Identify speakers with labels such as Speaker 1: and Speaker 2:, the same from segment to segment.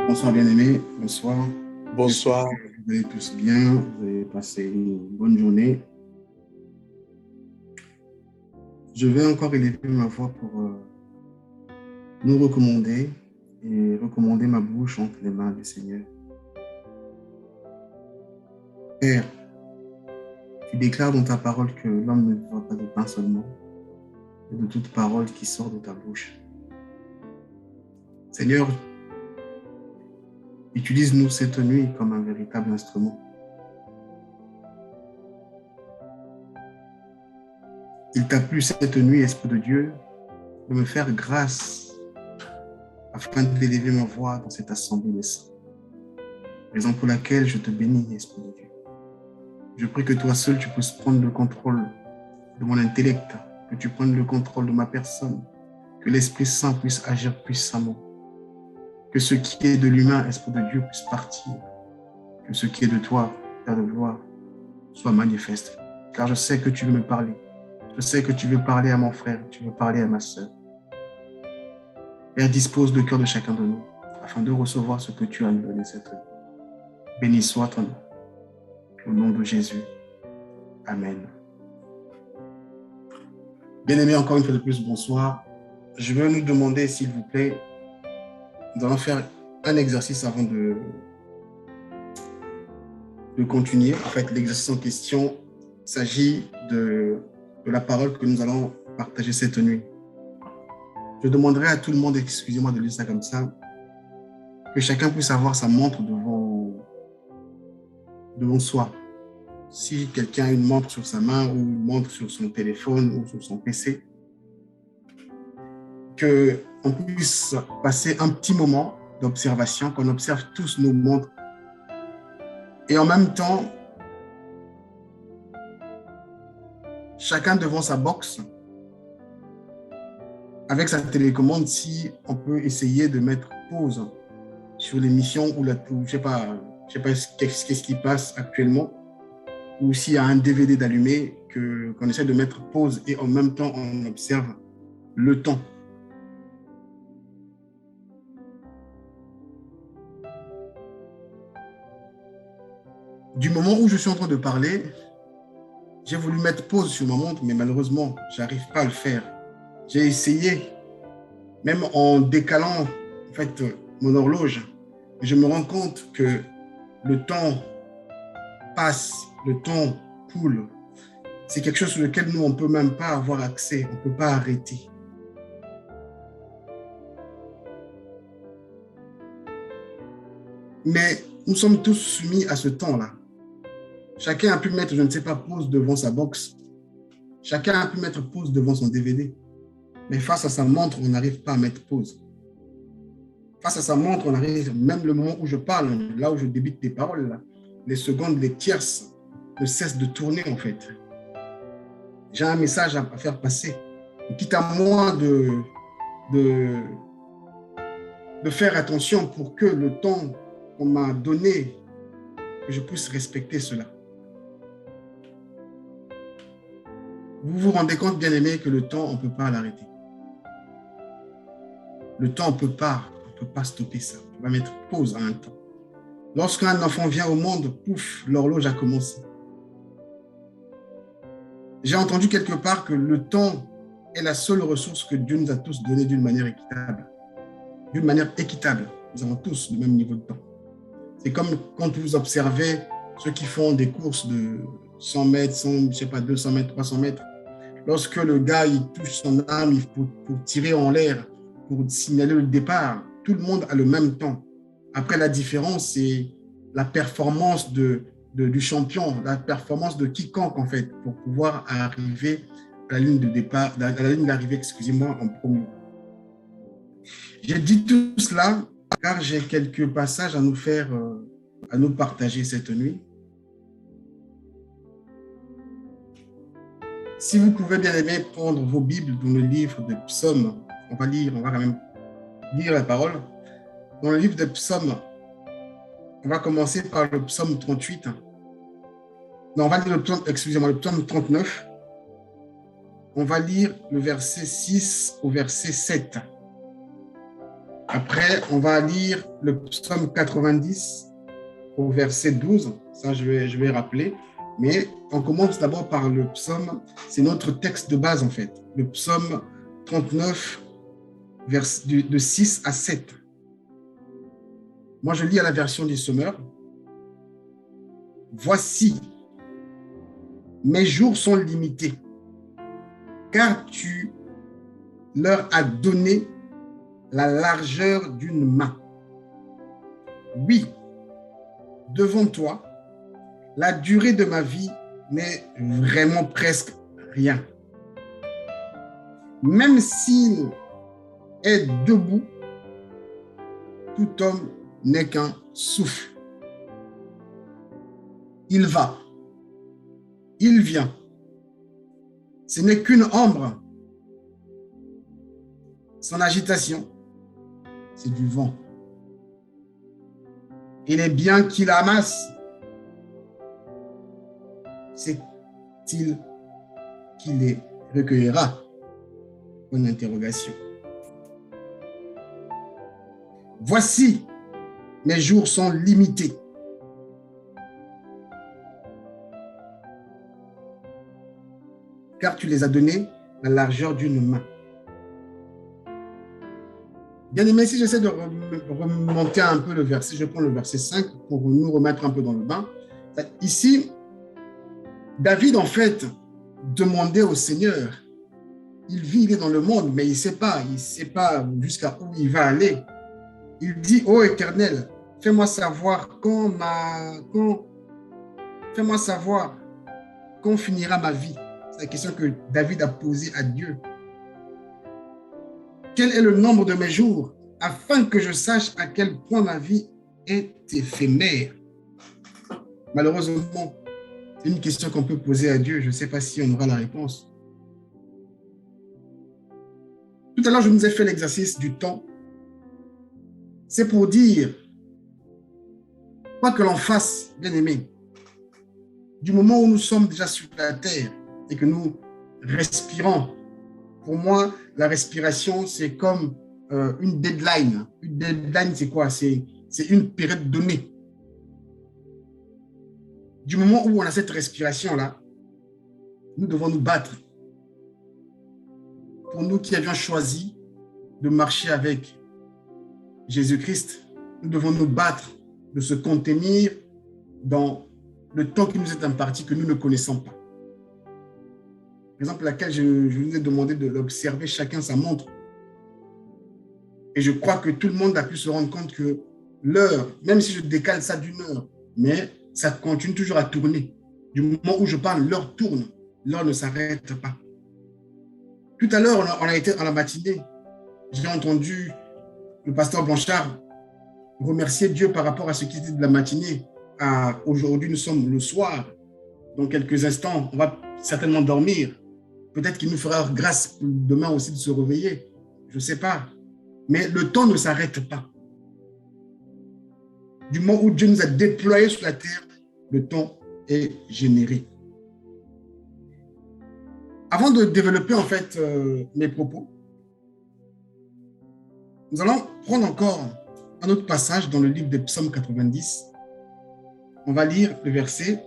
Speaker 1: Bonsoir bien-aimés, bonsoir. J'espère
Speaker 2: Bonsoir.
Speaker 1: que vous allez tous bien, vous avez passé une bonne journée. Je vais encore élever ma voix pour nous recommander et recommander ma bouche entre les mains du Seigneur. Père, tu déclares dans ta parole que l'homme ne vivra pas de pain seulement, mais de toute parole qui sort de ta bouche. Seigneur, utilise-nous cette nuit comme un véritable instrument. Il t'a plu cette nuit, Esprit de Dieu, de me faire grâce afin d'élever ma voix dans cette assemblée des saints. Raison pour laquelle je te bénis, Esprit de Dieu. Je prie que toi seul, tu puisses prendre le contrôle de mon intellect, que tu prennes le contrôle de ma personne, que l'Esprit Saint puisse agir puissamment, que ce qui est de l'humain, Esprit de Dieu, puisse partir, que ce qui est de toi, Père de gloire, soit manifeste. Car je sais que tu veux me parler. Je sais que tu veux parler à mon frère, tu veux parler à ma sœur. Père, dispose le cœur de chacun de nous, afin de recevoir ce que tu as nous donné cette nuit. Béni soit ton nom. Au nom de Jésus. Amen. Bien-aimés, encore une fois de plus, bonsoir. Je veux nous demander, s'il vous plaît, nous allons faire un exercice avant de continuer. En fait, l'exercice en question s'agit de la parole que nous allons partager cette nuit. Je demanderai à tout le monde, excusez-moi de dire ça comme ça, que chacun puisse avoir sa montre devant soi. Si quelqu'un a une montre sur sa main ou une montre sur son téléphone ou sur son PC, qu'on puisse passer un petit moment d'observation, qu'on observe tous nos montres. Et en même temps, chacun devant sa box, avec sa télécommande, si on peut essayer de mettre pause sur l'émission ou je ne sais pas qu'est-ce qui passe actuellement, ou s'il y a un DVD d'allumé, qu'on essaie de mettre pause et en même temps on observe le temps. Du moment où je suis en train de parler, j'ai voulu mettre pause sur ma montre, mais malheureusement, je n'arrive pas à le faire. J'ai essayé, même en décalant en fait, mon horloge, je me rends compte que le temps passe, le temps coule. C'est quelque chose sur lequel nous, on ne peut même pas avoir accès, on ne peut pas arrêter. Mais nous sommes tous soumis à ce temps-là. Chacun a pu mettre, je ne sais pas, pause devant sa box. Chacun a pu mettre pause devant son DVD. Mais face à sa montre, on n'arrive pas à mettre pause. Face à sa montre, on arrive, même le moment où je parle, là où je débite des paroles, là, les secondes, les tierces ne cessent de tourner en fait. J'ai un message à faire passer. Et quitte à moi de faire attention pour que le temps qu'on m'a donné, que je puisse respecter cela. Vous vous rendez compte, bien aimé, que le temps, on ne peut pas l'arrêter. Le temps, on ne peut pas stopper ça. On va mettre pause à un temps. Lorsqu'un enfant vient au monde, pouf, l'horloge a commencé. J'ai entendu quelque part que le temps est la seule ressource que Dieu nous a tous donnée d'une manière équitable. D'une manière équitable. Nous avons tous le même niveau de temps. C'est comme quand vous observez ceux qui font des courses de 100 mètres, 200 mètres, 300 mètres. Lorsque le gars il touche son arme pour tirer en l'air, pour signaler le départ, tout le monde a le même temps. Après, la différence, c'est la performance du champion, la performance de quiconque, en fait, pour pouvoir arriver à la ligne de départ, à la ligne d'arrivée, excusez-moi, en premier. J'ai dit tout cela car j'ai quelques passages à nous faire, à nous partager cette nuit. Si vous pouvez bien aimer prendre vos Bibles dans le livre de Psaumes, on va quand même lire la parole. Dans le livre de Psaumes, on va commencer par le Psaume 38. Non, on va lire le Psaume 39. On va lire le verset 6 au verset 7. Après, on va lire le psaume 90 au verset 12. Ça, je vais rappeler. Mais on commence d'abord par le psaume. C'est notre texte de base, en fait. Le psaume 39, de 6 à 7. Moi, je lis à la version du Sommeur. Voici, mes jours sont limités, car tu leur as donné la largeur d'une main. Oui, devant toi, la durée de ma vie n'est vraiment presque rien. Même s'il est debout, tout homme n'est qu'un souffle. Il va, il vient. Ce n'est qu'une ombre. Son agitation, c'est du vent. Il est bien qu'il amasse. C'est-il qui les recueillera? Une interrogation. Voici, mes jours sont limités. Car tu les as donnés la largeur d'une main. Bien aimé, si j'essaie de remonter un peu le verset, je prends le verset 5 pour nous remettre un peu dans le bain. Ici, David, en fait, demandait au Seigneur. Il vit, il est dans le monde, mais il ne sait pas jusqu'à où il va aller. Il dit, ô Éternel, fais-moi savoir fais-moi savoir quand finira ma vie. C'est la question que David a posée à Dieu. Quel est le nombre de mes jours, afin que je sache à quel point ma vie est éphémère? Malheureusement, c'est une question qu'on peut poser à Dieu. Je ne sais pas si on aura la réponse. Tout à l'heure, je nous ai fait l'exercice du temps. C'est pour dire, quoi que l'on fasse, bien aimé, du moment où nous sommes déjà sur la terre et que nous respirons, pour moi, la respiration, c'est comme une deadline. Une deadline, c'est quoi? C'est une période donnée. Du moment où on a cette respiration-là, nous devons nous battre. Pour nous qui avions choisi de marcher avec Jésus-Christ, nous devons nous battre de se contenir dans le temps qui nous est imparti que nous ne connaissons pas. Raison pour laquelle je vous ai demandé de l'observer chacun sa montre. Et je crois que tout le monde a pu se rendre compte que l'heure, même si je décale ça d'une heure, mais ça continue toujours à tourner. Du moment où je parle, l'heure tourne. L'heure ne s'arrête pas. Tout à l'heure, on a été à la matinée. J'ai entendu le pasteur Blanchard remercier Dieu par rapport à ce qu'il dit de la matinée. Aujourd'hui, nous sommes le soir. Dans quelques instants, on va certainement dormir. Peut-être qu'il nous fera grâce demain aussi de se réveiller. Je ne sais pas. Mais le temps ne s'arrête pas. Du moment où Dieu nous a déployés sur la terre, le temps est généré. Avant de développer en fait mes propos, nous allons prendre encore un autre passage dans le livre des Psaumes 90. On va lire le verset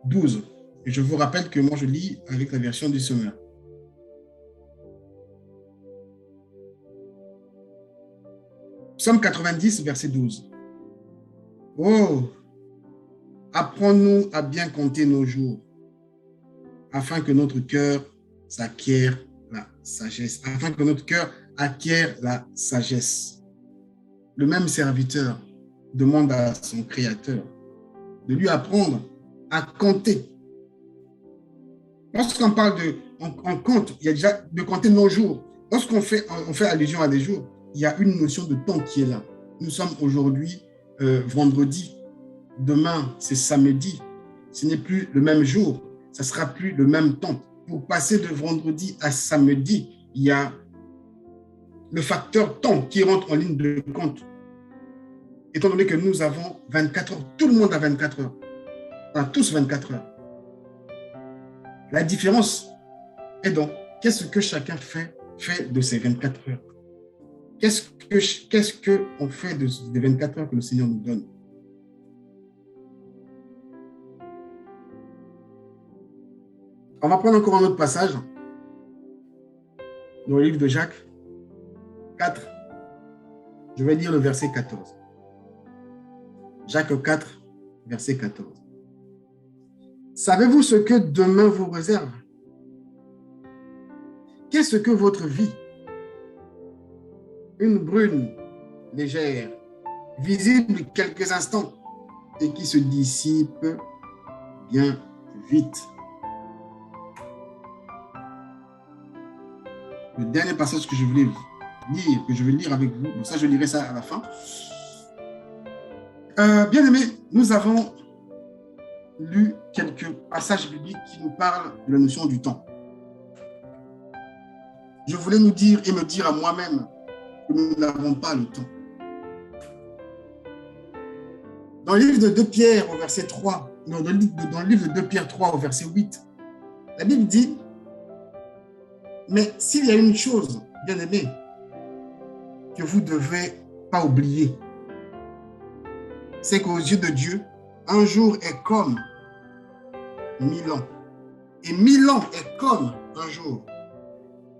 Speaker 1: 12. Et je vous rappelle que moi je lis avec la version du Sommeur. Psaume 90, verset 12. Oh, apprends-nous à bien compter nos jours, afin que notre cœur s'acquiert la sagesse, afin que notre cœur acquiert la sagesse. Le même serviteur demande à son Créateur de lui apprendre à compter. Lorsqu'on parle on compte, il y a déjà de compter nos jours. Lorsqu'on fait allusion à des jours, il y a une notion de temps qui est là. Nous sommes aujourd'hui vendredi. Demain, c'est samedi. Ce n'est plus le même jour. Ça ne sera plus le même temps. Pour passer de vendredi à samedi, il y a le facteur temps qui rentre en ligne de compte. Étant donné que nous avons 24 heures, tout le monde a 24 heures. On a tous 24 heures. La différence est donc, qu'est-ce que chacun fait de ces 24 heures? Qu'est-ce qu'on fait des 24 heures que le Seigneur nous donne? On va prendre encore un autre passage dans le livre de Jacques 4. Je vais lire le verset 14. Jacques 4, verset 14. Savez-vous ce que demain vous réserve? Qu'est-ce que votre vie? Une brune légère, visible quelques instants et qui se dissipe bien vite. Le dernier passage que je voulais lire, que je vais lire avec vous, donc ça je lirai ça à la fin. Bien aimés, nous avons lu quelques passages bibliques qui nous parlent de la notion du temps. Je voulais nous dire et me dire à moi-même que nous n'avons pas le temps. Dans le livre de 2 Pierre au verset 3, dans le livre de 2 Pierre 3 au verset 8, la Bible dit, mais s'il y a une chose, bien aimé, que vous ne devez pas oublier, c'est qu'aux yeux de Dieu, un jour est comme 1000 ans. Et 1000 ans est comme un jour.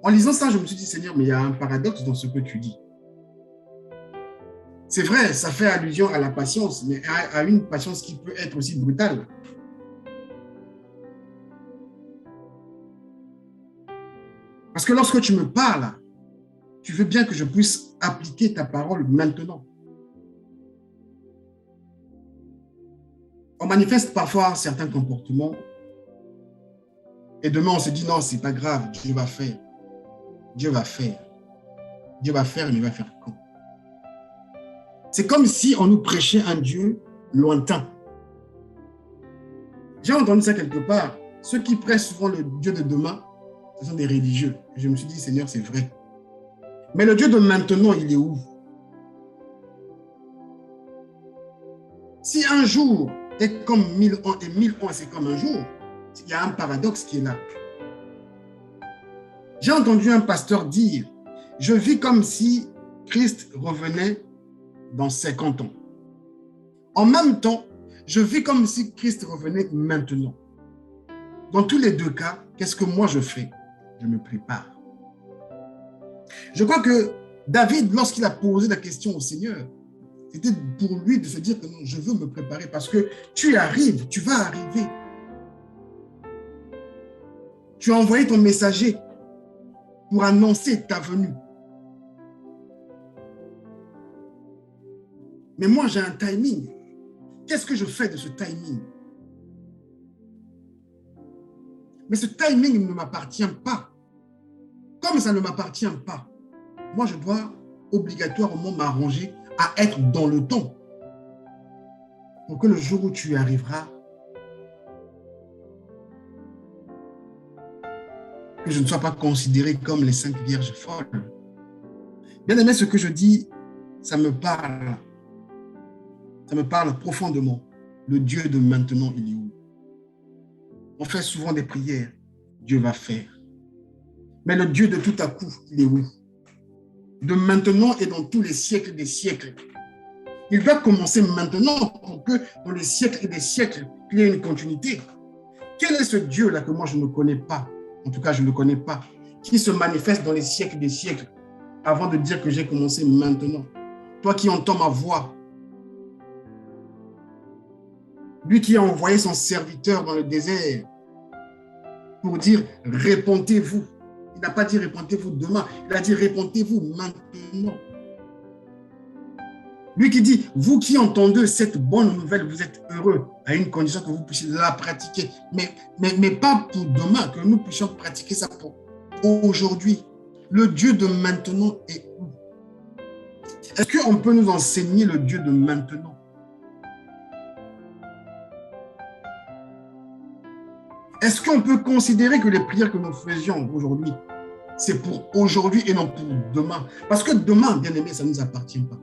Speaker 1: En lisant ça, je me suis dit, Seigneur, mais il y a un paradoxe dans ce que tu dis. C'est vrai, ça fait allusion à la patience, mais à une patience qui peut être aussi brutale. Parce que lorsque tu me parles, tu veux bien que je puisse appliquer ta parole maintenant. On manifeste parfois certains comportements et demain on se dit non, c'est pas grave, Dieu va faire. Dieu va faire. Dieu va faire, mais il va faire quand? C'est comme si on nous prêchait un Dieu lointain. J'ai entendu ça quelque part. Ceux qui prêchent souvent le Dieu de demain, ce sont des religieux. Je me suis dit, Seigneur, c'est vrai. Mais le Dieu de maintenant, il est où? Si un jour est comme 1000 ans et 1000 ans, c'est comme un jour, il y a un paradoxe qui est là. J'ai entendu un pasteur dire, je vis comme si Christ revenait dans 50 ans. En même temps, je vis comme si Christ revenait maintenant. Dans tous les deux cas, qu'est-ce que moi je fais? Je me prépare. Je crois que David, lorsqu'il a posé la question au Seigneur, c'était pour lui de se dire que non, je veux me préparer parce que tu arrives, tu vas arriver. Tu as envoyé ton messager pour annoncer ta venue. Mais moi, j'ai un timing. Qu'est-ce que je fais de ce timing? Mais ce timing ne m'appartient pas. Comme ça ne m'appartient pas, moi, je dois obligatoirement m'arranger à être dans le temps pour que le jour où tu y arriveras, que je ne sois pas considéré comme les 5 vierges folles. Bien aimé, ce que je dis, ça me parle. Ça me parle profondément. Le Dieu de maintenant, il est où? On fait souvent des prières. Dieu va faire. Mais le Dieu de tout à coup, il est où? De maintenant et dans tous les siècles des siècles. Il doit commencer maintenant pour que dans les siècles et des siècles, il y ait une continuité. Quel est ce Dieu-là que moi je ne connais pas? En tout cas, je ne le connais pas. Qui se manifeste dans les siècles des siècles avant de dire que j'ai commencé maintenant. Toi qui entends ma voix, lui qui a envoyé son serviteur dans le désert pour dire « répondez-vous ». Il n'a pas dit « répondez-vous demain », il a dit « répondez-vous maintenant ». Lui qui dit « vous qui entendez cette bonne nouvelle, vous êtes heureux » à une condition que vous puissiez la pratiquer, mais pas pour demain, que nous puissions pratiquer ça pour aujourd'hui. Le Dieu de maintenant est où? Est-ce qu'on peut nous enseigner le Dieu de maintenant? Est-ce qu'on peut considérer que les prières que nous faisions aujourd'hui, c'est pour aujourd'hui et non pour demain? Parce que demain, bien aimé, ça ne nous appartient pas.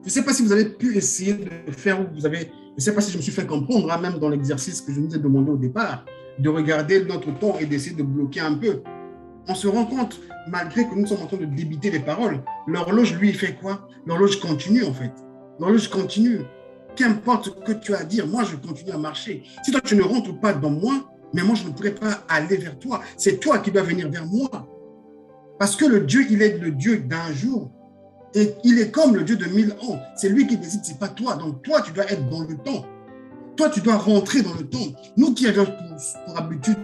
Speaker 1: Je ne sais pas si vous avez pu essayer de faire, je ne sais pas si je me suis fait comprendre, hein, même dans l'exercice que je nous ai demandé au départ, de regarder notre temps et d'essayer de bloquer un peu. On se rend compte, malgré que nous sommes en train de débiter les paroles, l'horloge, lui, il fait quoi? L'horloge continue, en fait. L'horloge continue. Qu'importe ce que tu as à dire, moi, je continue à marcher. Si toi, tu ne rentres pas dans moi, mais moi, je ne pourrai pas aller vers toi. C'est toi qui dois venir vers moi. Parce que le Dieu, il est le Dieu d'un jour. Et il est comme le Dieu de 1000 ans. C'est lui qui décide, ce n'est pas toi. Donc, toi, tu dois être dans le temps. Toi, tu dois rentrer dans le temps. Nous qui avions pour habitude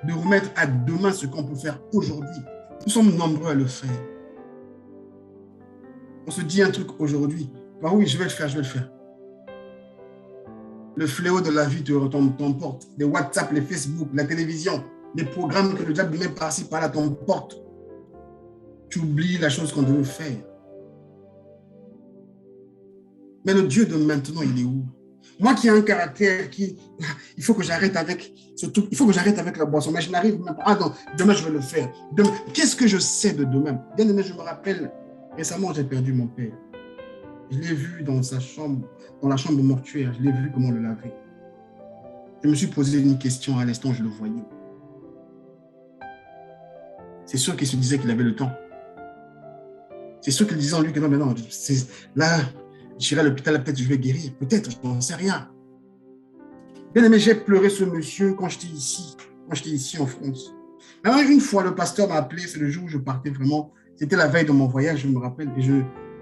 Speaker 1: de remettre à demain ce qu'on peut faire aujourd'hui, nous sommes nombreux à le faire. On se dit un truc aujourd'hui. Bah oui, je vais le faire, je vais le faire. Le fléau de la vie t'emporte. Les WhatsApp, les Facebook, la télévision, les programmes que le diable met par-ci, par-là t'emportent. Tu oublies la chose qu'on devait faire. Mais le Dieu de maintenant, il est où? Moi qui ai un caractère il faut que j'arrête avec ce truc, il faut que j'arrête avec la boisson, mais je n'arrive même pas. Ah non, demain je vais le faire. Qu'est-ce que je sais de demain? Bien aimé, je me rappelle, récemment j'ai perdu mon père. Je l'ai vu dans sa chambre, dans la chambre mortuaire, je l'ai vu comment on le lavait. Je me suis posé une question à l'instant, je le voyais. C'est sûr qu'il se disait qu'il avait le temps. C'est sûr qu'il disait en lui que non, mais non, là, j'irai à l'hôpital, peut-être je vais guérir, peut-être, je n'en sais rien. Bien aimé, j'ai pleuré ce monsieur quand j'étais ici en France. Alors, une fois, le pasteur m'a appelé, c'est le jour où je partais vraiment, c'était la veille de mon voyage, je me rappelle, et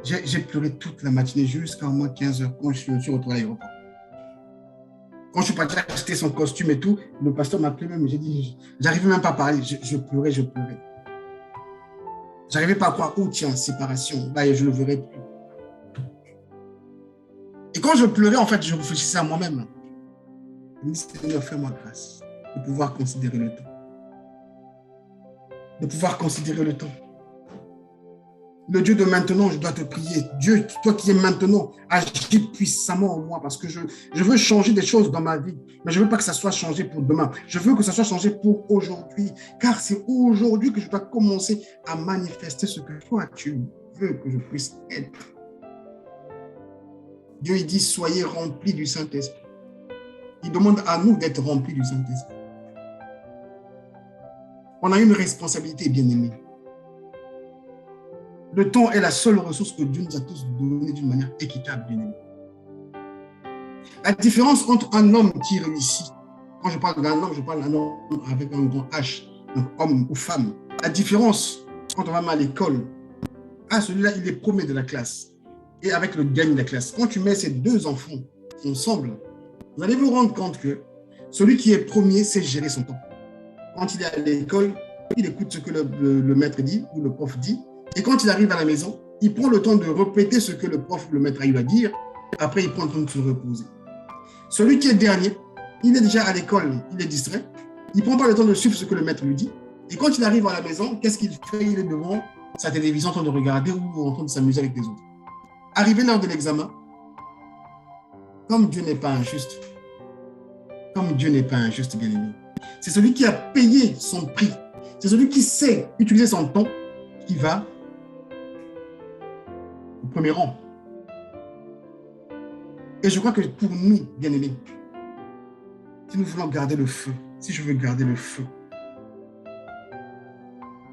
Speaker 1: j'ai pleuré toute la matinée jusqu'à au moins 15 heures quand je me suis retrouvé à l'aéroport. Quand je suis parti acheter son costume et tout, le pasteur m'a appelé même, j'ai dit, j'arrivais même pas à parler, je pleurais. J'arrivais pas à croire, oh tiens, séparation, là, je ne le verrai plus. Et quand je pleurais, en fait, je réfléchissais à moi-même. Je me dis, Seigneur, fais-moi grâce de pouvoir considérer le temps. De pouvoir considérer le temps. Le Dieu de maintenant, je dois te prier. Dieu, toi qui es maintenant, agis puissamment en moi parce que je veux changer des choses dans ma vie. Mais je ne veux pas que ça soit changé pour demain. Je veux que ça soit changé pour aujourd'hui. Car c'est aujourd'hui que je dois commencer à manifester ce que toi, tu veux que je puisse être. Dieu, il dit, soyez remplis du Saint-Esprit. Il demande à nous d'être remplis du Saint-Esprit. On a une responsabilité, bien-aimés. Le temps est la seule ressource que Dieu nous a tous donnée d'une manière équitable, bien-aimés. La différence entre un homme qui réussit, quand je parle d'un homme, je parle d'un homme avec un grand H, donc homme ou femme. La différence, quand on va à l'école, celui-là, il est premier de la classe. Et avec le gagne de la classe, quand tu mets ces deux enfants ensemble, vous allez vous rendre compte que celui qui est premier sait gérer son temps. Quand il est à l'école, il écoute ce que le maître dit ou le prof dit. Et quand il arrive à la maison, il prend le temps de répéter ce que le prof ou le maître a eu à dire. Après, il prend le temps de se reposer. Celui qui est dernier, il est déjà à l'école, il est distrait. Il ne prend pas le temps de suivre ce que le maître lui dit. Et quand il arrive à la maison, qu'est-ce qu'il fait? Il est devant sa télévision en train de regarder ou en train de s'amuser avec les autres. Arrivé l'heure de l'examen, comme Dieu n'est pas injuste, bien aimé, c'est celui qui a payé son prix, c'est celui qui sait utiliser son temps qui va au premier rang. Et je crois que pour nous, bien aimés, si nous voulons garder le feu, si je veux garder le feu,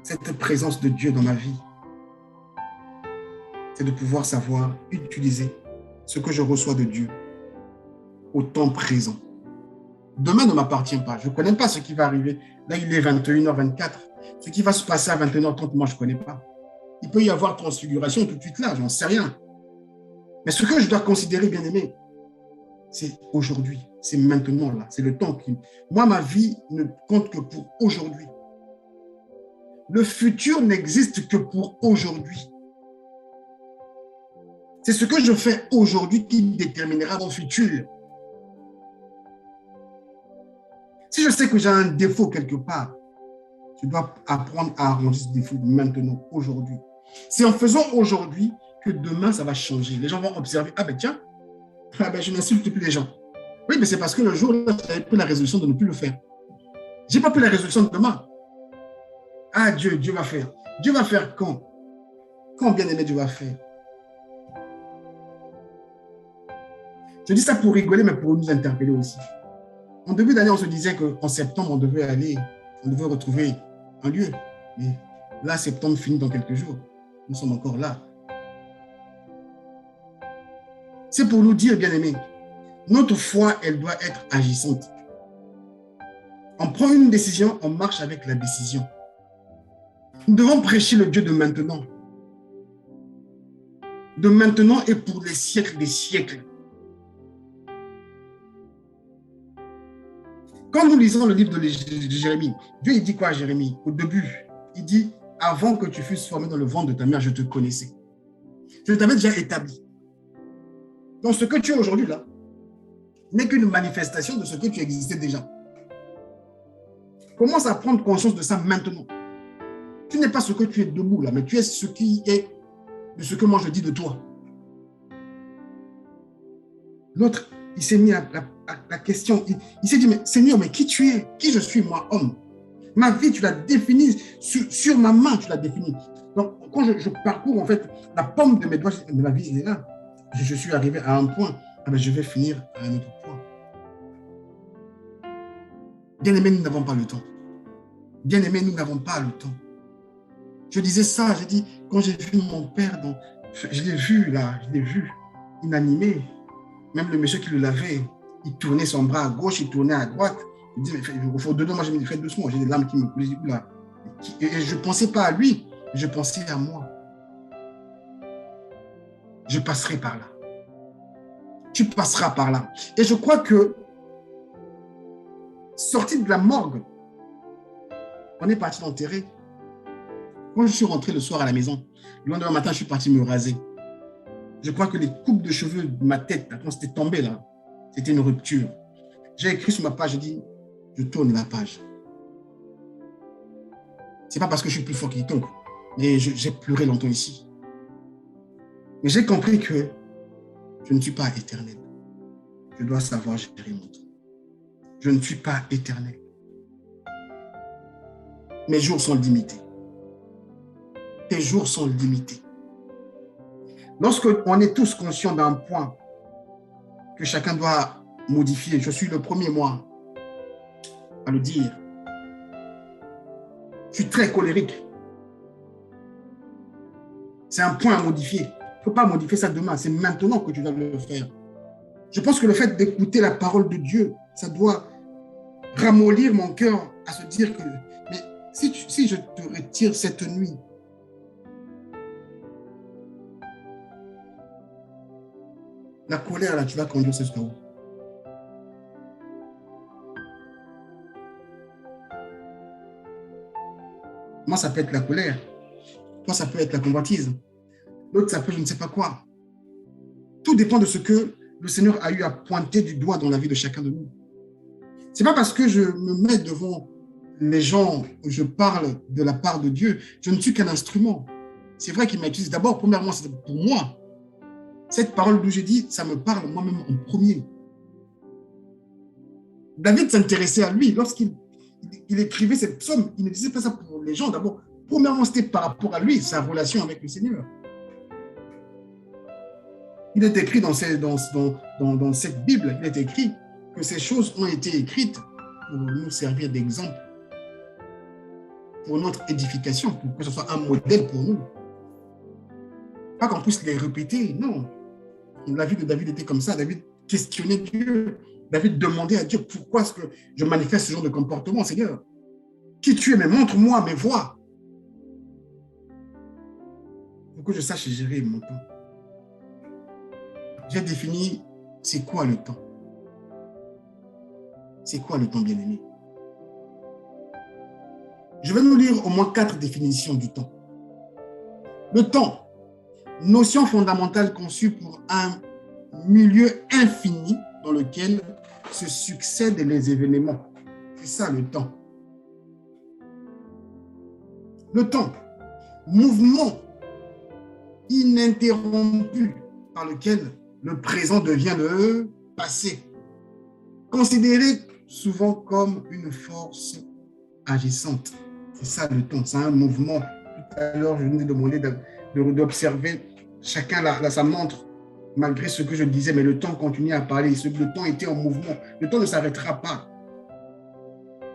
Speaker 1: cette présence de Dieu dans ma vie, c'est de pouvoir savoir utiliser ce que je reçois de Dieu au temps présent. Demain ne m'appartient pas. Je ne connais pas ce qui va arriver. Là, il est 21h24. Ce qui va se passer à 21h30, moi, je ne connais pas. Il peut y avoir transfiguration tout de suite là, j'en sais rien. Mais ce que je dois considérer, bien aimé, c'est aujourd'hui, c'est maintenant là, c'est le temps qui... Moi, ma vie ne compte que pour aujourd'hui. Le futur n'existe que pour aujourd'hui. C'est ce que je fais aujourd'hui qui déterminera mon futur. Si je sais que j'ai un défaut quelque part, je dois apprendre à arranger ce défaut maintenant, aujourd'hui. C'est en faisant aujourd'hui que demain, ça va changer. Les gens vont observer, ah ben tiens, je n'insulte plus les gens. Oui, mais c'est parce que le jour là, j'avais pris la résolution de ne plus le faire. Je n'ai pas pris la résolution de demain. Ah, Dieu va faire. Dieu va faire quand? Quand, bien aimé, Dieu va faire? Je dis ça pour rigoler, mais pour nous interpeller aussi. En début d'année, on se disait qu'en septembre, on devait retrouver un lieu. Mais là, septembre finit dans quelques jours. Nous sommes encore là. C'est pour nous dire, bien-aimés, notre foi, elle doit être agissante. On prend une décision, on marche avec la décision. Nous devons prêcher le Dieu de maintenant. De maintenant et pour les siècles des siècles. Quand nous lisons le livre de Jérémie, Dieu il dit quoi à Jérémie? Au début, il dit, avant que tu fusses formé dans le ventre de ta mère, je te connaissais. Je t'avais déjà établi. Donc ce que tu es aujourd'hui là, n'est qu'une manifestation de ce que tu existais déjà. Commence à prendre conscience de ça maintenant. Tu n'es pas ce que tu es debout là, mais tu es ce qui est de ce que moi je dis de toi. L'autre, il s'est mis à la question, il s'est dit, mais Seigneur, mais qui tu es? Qui je suis, moi, homme? Ma vie, tu l'as définie, sur ma main, tu l'as définie. Donc, quand je parcours, en fait, la paume de mes doigts, de ma vie, elle est là. Je suis arrivé à un point, je vais finir à un autre point. Bien-aimés, nous n'avons pas le temps. Bien-aimés, nous n'avons pas le temps. Je disais ça, j'ai dit, quand j'ai vu mon père, je l'ai vu là, je l'ai vu, inanimé. Même le monsieur qui le lavait, il tournait son bras à gauche, il tournait à droite. Il dit, mais il faut dedans, moi j'ai dit, fais doucement, j'ai des larmes qui me coulent. Et je ne pensais pas à lui, je pensais à moi. Je passerai par là. Tu passeras par là. Et je crois que, sorti de la morgue, on est parti l'enterrer. Quand je suis rentré le soir à la maison, le lendemain matin, je suis parti me raser. Je crois que les coupes de cheveux de ma tête, quand c'était tombé là, c'était une rupture. J'ai écrit sur ma page, j'ai dit, je tourne la page. Ce n'est pas parce que je suis plus fort qu'il tombe, mais j'ai pleuré longtemps ici. Mais j'ai compris que je ne suis pas éternel. Je dois savoir gérer mon temps. Je ne suis pas éternel. Mes jours sont limités. Tes jours sont limités. Lorsqu'on est tous conscients d'un point que chacun doit modifier, je suis le premier, moi, à le dire. Je suis très colérique. C'est un point à modifier. Il ne faut pas modifier ça demain. C'est maintenant que tu dois le faire. Je pense que le fait d'écouter la parole de Dieu, ça doit ramollir mon cœur à se dire que, mais si je te retire cette nuit, la colère, là, tu vas conduire ce chaos. Moi, ça peut être la colère. Toi, ça peut être la convoitise. L'autre, ça peut je ne sais pas quoi. Tout dépend de ce que le Seigneur a eu à pointer du doigt dans la vie de chacun de nous. Ce n'est pas parce que je me mets devant les gens où je parle de la part de Dieu, je ne suis qu'un instrument. C'est vrai qu'il m'a utilisé. D'abord, premièrement, c'est pour moi. Cette parole d'où j'ai dit, ça me parle moi-même en premier. David s'intéressait à lui. Lorsqu'il écrivait ses psaumes, il ne disait pas ça pour les gens. D'abord, premièrement, c'était par rapport à lui, sa relation avec le Seigneur. Il est écrit dans cette Bible, il est écrit que ces choses ont été écrites pour nous servir d'exemple, pour notre édification, pour que ce soit un modèle pour nous. Pas qu'on puisse les répéter, non. La vie de David était comme ça. David questionnait Dieu. David demandait à Dieu, pourquoi est-ce que je manifeste ce genre de comportement, Seigneur? Qui tu es, mais montre-moi mes voies. Pour que je sache gérer mon temps. J'ai défini, c'est quoi le temps? C'est quoi le temps, bien-aimé? Je vais nous lire au moins 4 définitions du temps. Le temps. Notion fondamentale conçue pour un milieu infini dans lequel se succèdent les événements. C'est ça le temps. Le temps, mouvement ininterrompu par lequel le présent devient le passé. Considéré souvent comme une force agissante. C'est ça le temps, c'est un mouvement. Tout à l'heure, je vous ai demandé d'observer chacun sa montre, malgré ce que je disais, mais le temps continue à parler. Le temps était en mouvement. Le temps ne s'arrêtera pas.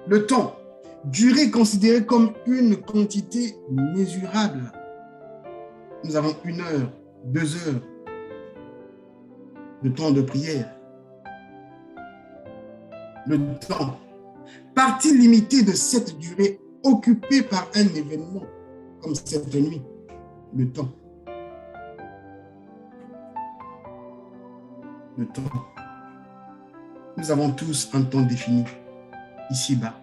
Speaker 1: Le temps, Durée considérée comme une quantité mesurable. Nous avons 1 heure, 2 heures de temps de prière. Le temps. Partie limitée de cette durée occupée par un événement, comme cette nuit. Le temps. Le temps. Nous avons tous un temps défini, ici-bas,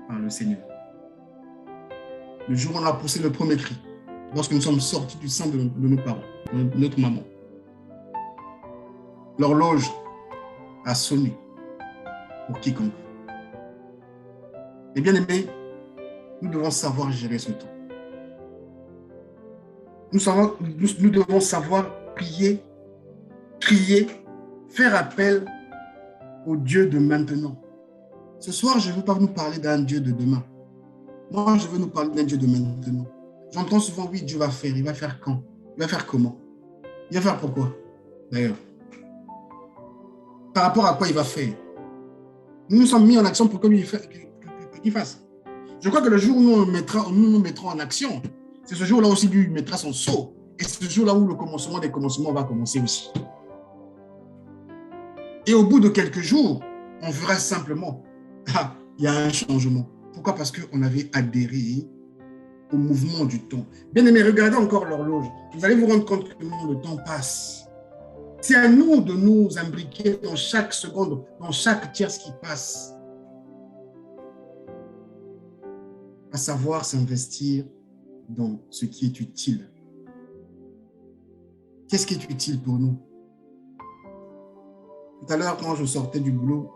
Speaker 1: par le Seigneur. Le jour où on a poussé le premier cri, lorsque nous sommes sortis du sein de nos parents, de notre maman. L'horloge a sonné pour quiconque. Et bien aimés, nous devons savoir gérer ce temps. Nous devons savoir prier, crier, faire appel au Dieu de maintenant. Ce soir, je ne veux pas nous parler d'un Dieu de demain. Moi, je veux nous parler d'un Dieu de maintenant. J'entends souvent, oui, Dieu va faire. Il va faire quand? Il va faire comment? Il va faire pourquoi? D'ailleurs, par rapport à quoi il va faire? Nous nous sommes mis en action pour que lui qu'il fasse. Je crois que le jour où nous nous mettrons en action, c'est ce jour-là aussi lui mettra son sceau. Et c'est ce jour-là où le commencement des commencements va commencer aussi. Et au bout de quelques jours, on verra simplement, il y a un changement. Pourquoi? Parce qu'on avait adhéré au mouvement du temps. Bien aimé, regardez encore l'horloge. Vous allez vous rendre compte que le temps passe. C'est à nous de nous imbriquer dans chaque seconde, dans chaque tierce qui passe. À savoir s'investir dans ce qui est utile. Qu'est-ce qui est utile pour nous? Tout à l'heure, quand je sortais du boulot,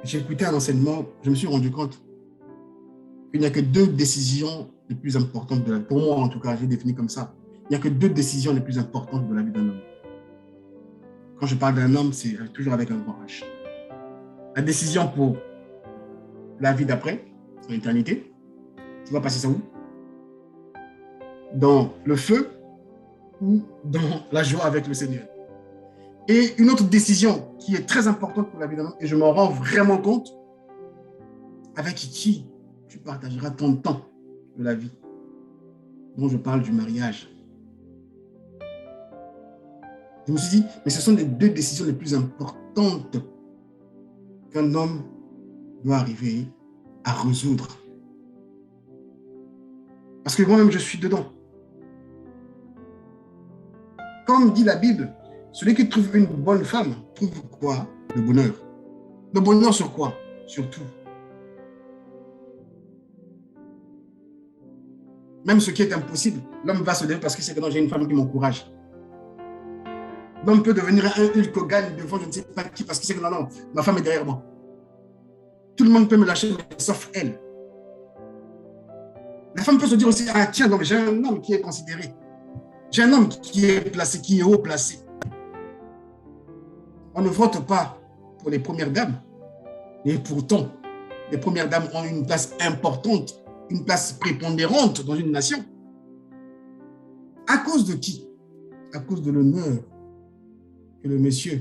Speaker 1: j'ai écouté un enseignement, je me suis rendu compte qu'il n'y a que 2 décisions les plus importantes de la vie. Pour moi, en tout cas, j'ai défini comme ça. Il n'y a que 2 décisions les plus importantes de la vie d'un homme. Quand je parle d'un homme, c'est toujours avec un grand H. La décision pour la vie d'après, en éternité, tu vas passer ça où? Dans le feu ou dans la joie avec le Seigneur. Et une autre décision qui est très importante pour la vie d'un homme, et je m'en rends vraiment compte, avec qui tu partageras ton temps de la vie, dont je parle du mariage. Je me suis dit, mais ce sont les 2 décisions les plus importantes qu'un homme doit arriver à résoudre. Parce que moi-même, je suis dedans. Comme dit la Bible, celui qui trouve une bonne femme trouve quoi? Le bonheur. Le bonheur sur quoi? Sur tout. Même ce qui est impossible, l'homme va se lever parce qu'il sait que non, j'ai une femme qui m'encourage. L'homme peut devenir un Hulk Hogan devant je ne sais pas qui parce qu'il sait que non, non, ma femme est derrière moi. Tout le monde peut me lâcher, mais sauf elle. La femme peut se dire aussi, ah tiens, non, mais j'ai un homme qui est considéré. J'ai un homme qui est placé, qui est haut placé. On ne vote pas pour les premières dames. Et pourtant, les premières dames ont une place importante, une place prépondérante dans une nation. À cause de qui? À cause de l'honneur que le monsieur.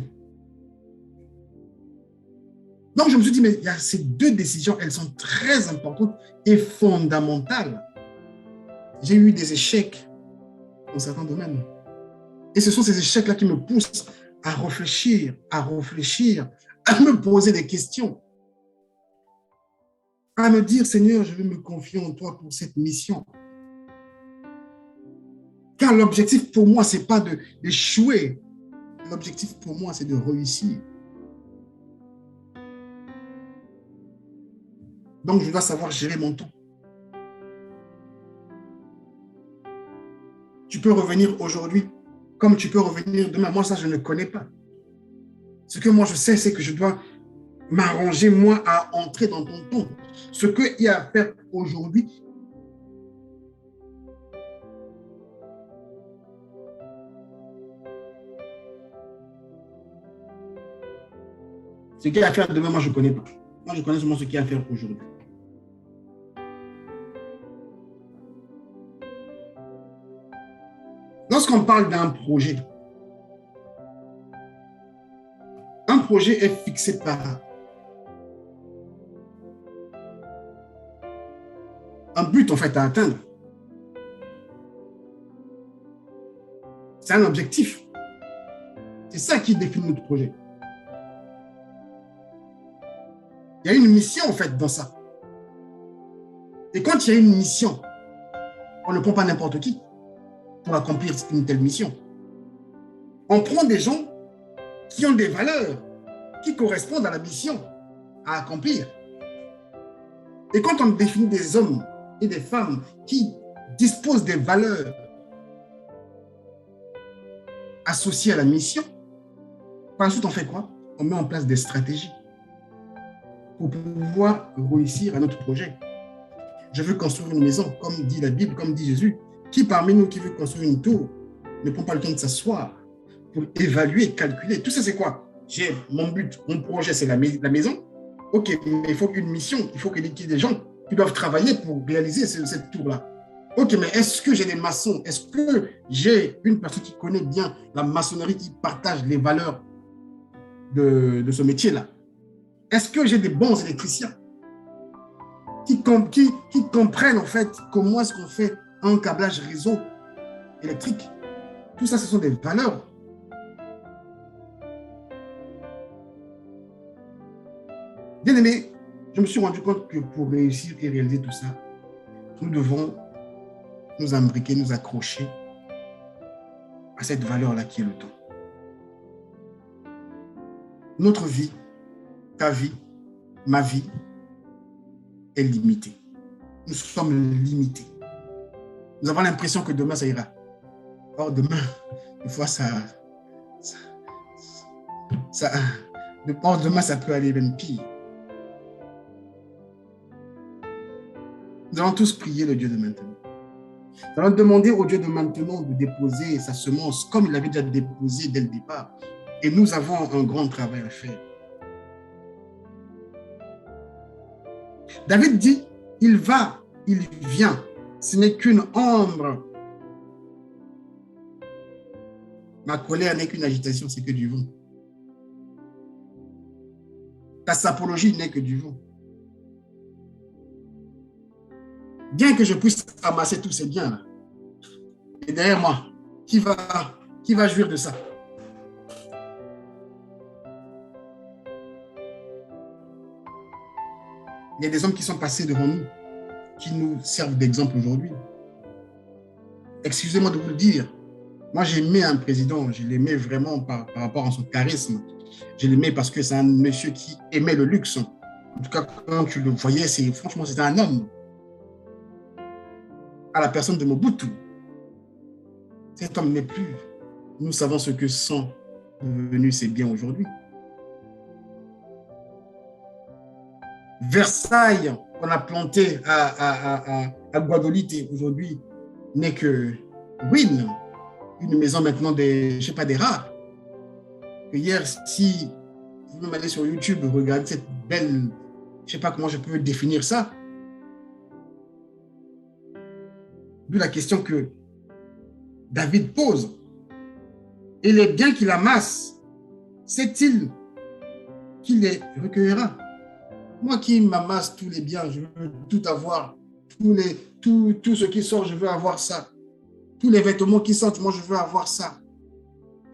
Speaker 1: Donc, je me suis dit, mais il y a ces 2 décisions, elles sont très importantes et fondamentales. J'ai eu des échecs dans certains domaines. Et ce sont ces échecs-là qui me poussent à réfléchir, à me poser des questions, à me dire, Seigneur, je vais me confier en toi pour cette mission. Car l'objectif pour moi, ce n'est pas d'échouer. L'objectif pour moi, c'est de réussir. Donc, je dois savoir gérer mon temps. Tu peux revenir aujourd'hui comme tu peux revenir demain. Moi, ça, je ne connais pas. Ce que moi, je sais, c'est que je dois m'arranger, moi, à entrer dans ton temps. Ce qu'il y a à faire aujourd'hui, ce qu'il y a à faire demain, moi, je ne connais pas. Moi, je connais seulement ce qu'il y a à faire aujourd'hui. Lorsqu'on parle d'un projet, un projet est fixé par un but en fait à atteindre. C'est un objectif. C'est ça qui définit notre projet. Il y a une mission en fait dans ça. Et quand il y a une mission, on ne prend pas n'importe qui pour accomplir une telle mission. On prend des gens qui ont des valeurs qui correspondent à la mission à accomplir. Et quand on définit des hommes et des femmes qui disposent des valeurs associées à la mission, par la suite, on fait quoi? On met en place des stratégies pour pouvoir réussir à notre projet. Je veux construire une maison, comme dit la Bible, comme dit Jésus. Qui parmi nous qui veut construire une tour ne prend pas le temps de s'asseoir pour évaluer, calculer? Tout ça, c'est quoi? J'ai mon but, mon projet, c'est la maison. Ok, mais il faut qu'une mission, il faut qu'il y ait des gens qui doivent travailler pour réaliser cette tour-là. Ok, mais est-ce que j'ai des maçons? Est-ce que j'ai une personne qui connaît bien la maçonnerie, qui partage les valeurs de ce métier-là? Est-ce que j'ai des bons électriciens qui comprennent en fait comment est-ce qu'on fait un câblage réseau électrique? Tout ça, ce sont des valeurs. Bien aimé, je me suis rendu compte que pour réussir et réaliser tout ça, nous devons nous imbriquer, nous accrocher à cette valeur-là qui est le temps. Notre vie, ta vie, ma vie est limitée. Nous sommes limités. Nous avons l'impression que demain, ça ira. Or, demain, des fois, demain, ça peut aller même pire. Nous allons tous prier le Dieu de maintenant. Nous allons demander au Dieu de maintenant de déposer sa semence comme il l'avait déjà déposé dès le départ. Et nous avons un grand travail à faire. David dit, il va, il vient. Ce n'est qu'une ombre. Ma colère n'est qu'une agitation, c'est que du vent. Ta sapologie n'est que du vent. Bien que je puisse ramasser tous ces biens-là, et derrière moi, qui va jouir de ça? Il y a des hommes qui sont passés devant nous, qui nous servent d'exemple aujourd'hui. Excusez-moi de vous le dire, moi j'aimais un président, je l'aimais vraiment par rapport à son charisme. Je l'aimais parce que c'est un monsieur qui aimait le luxe. En tout cas, quand tu le voyais, franchement, c'était un homme. À la personne de Mobutu. Cet homme n'est plus. Nous savons ce que sont devenus ses biens aujourd'hui. Versailles, qu'on a planté à Guadolite aujourd'hui, n'est que ruine. Une maison maintenant des rats. Que hier, si vous m'allez sur YouTube, regardez cette belle, je ne sais pas comment je peux définir ça. D'où la question que David pose. Et les biens qu'il amasse, sait-il qu'il les recueillera? Moi qui m'amasse tous les biens, je veux tout avoir. Tout ce qui sort, je veux avoir ça. Tous les vêtements qui sortent, moi je veux avoir ça.